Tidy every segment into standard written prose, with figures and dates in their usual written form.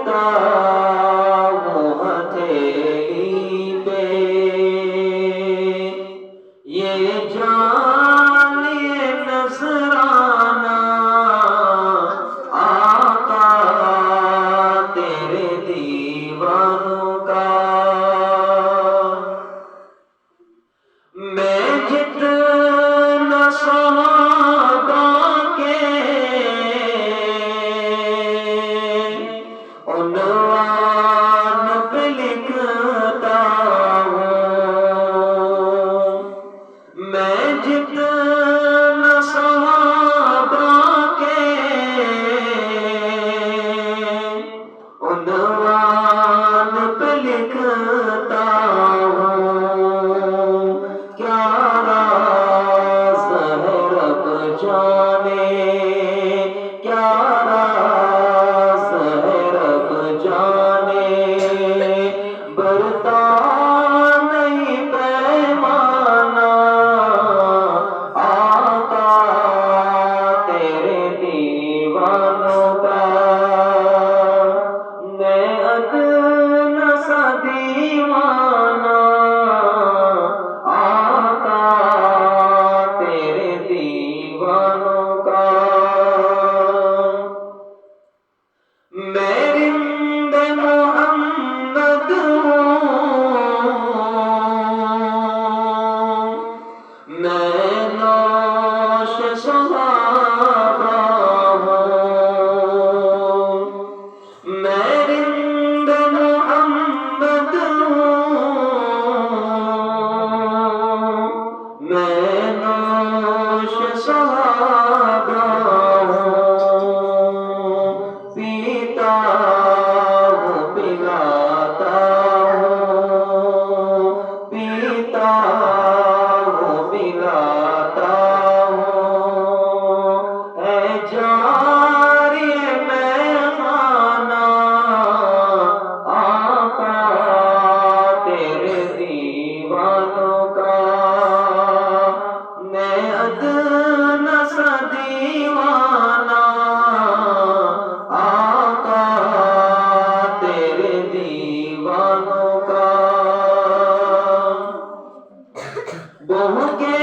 رکھتا ہوں ہتھیلی پہ، یہ جانے نذرانہ آقا تیرے دیوانوں کا۔ میں جتنا صحابہ کے عنوان پہ لکھتا ہوں، میں جتنا صحابہ کے عنوان پہ لکھتا ہوں، کیا راز ہے رب جانے، کیا راز ہے رب جانے، برتا نہیں پیمانہ آقا تیرے دیوانوں کا۔ میں ادنا سا دیوانہ آقا تیرے دیوانوں کا۔ میں رند محمد ہوں، میں نوش صحابہ ہوں، میں رند محمد ہوں، میں نوش صحابہ ہوں، پیتا ہوں پلاتا ہوں، پیتا ہوں پلاتا ہوں، ہے جاری میخانہ آقا تیرے دیوانوں کا۔ میں ادنا سا دیوانہ آقا تیرے دیوانوں کا۔ بہو کے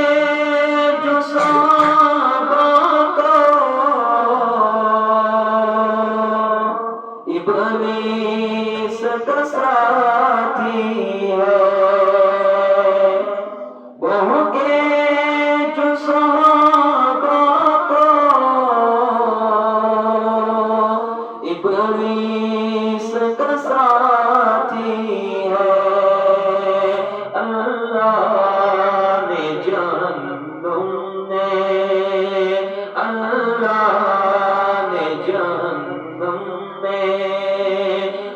جو صحابہ کو ابلیس کا ساتھی ہے، بہو کے جو صحابہ کو ابلیس کا ساتھی ہے، اللہ نے جہنم میں، اللہ نے جہنم میں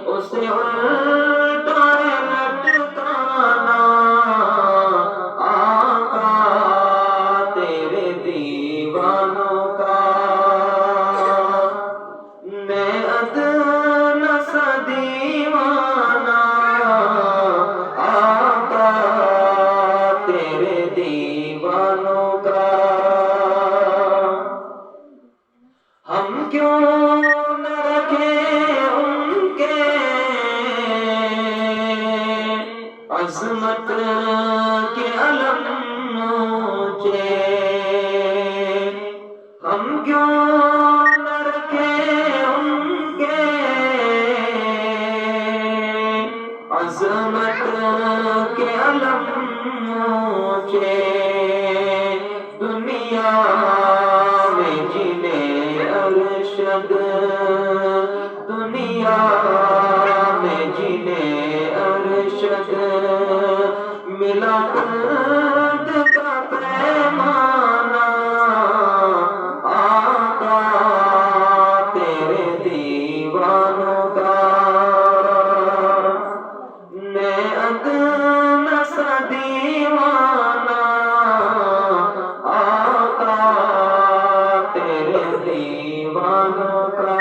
اسے الٹا لٹکانا آقا تیرے دیوانوں کا۔ میں ادنا سا دیوانہ آقا تیرے دیوانوں کا۔ ہم کیوں نہ رکھیں ان کے عظمت کے علم اونچے، ہم کیوں نہ رکھیں ان کے عظمت کے علم اونچے، دنیا میں جنہیں ارشد، دنیا میں جنہیں ارشد ملا خلد کا پیمانہ آقا تیرے دیوانوں کا۔ میں ادنا سا دیوانہ آقا تیرے دیوانوں کا۔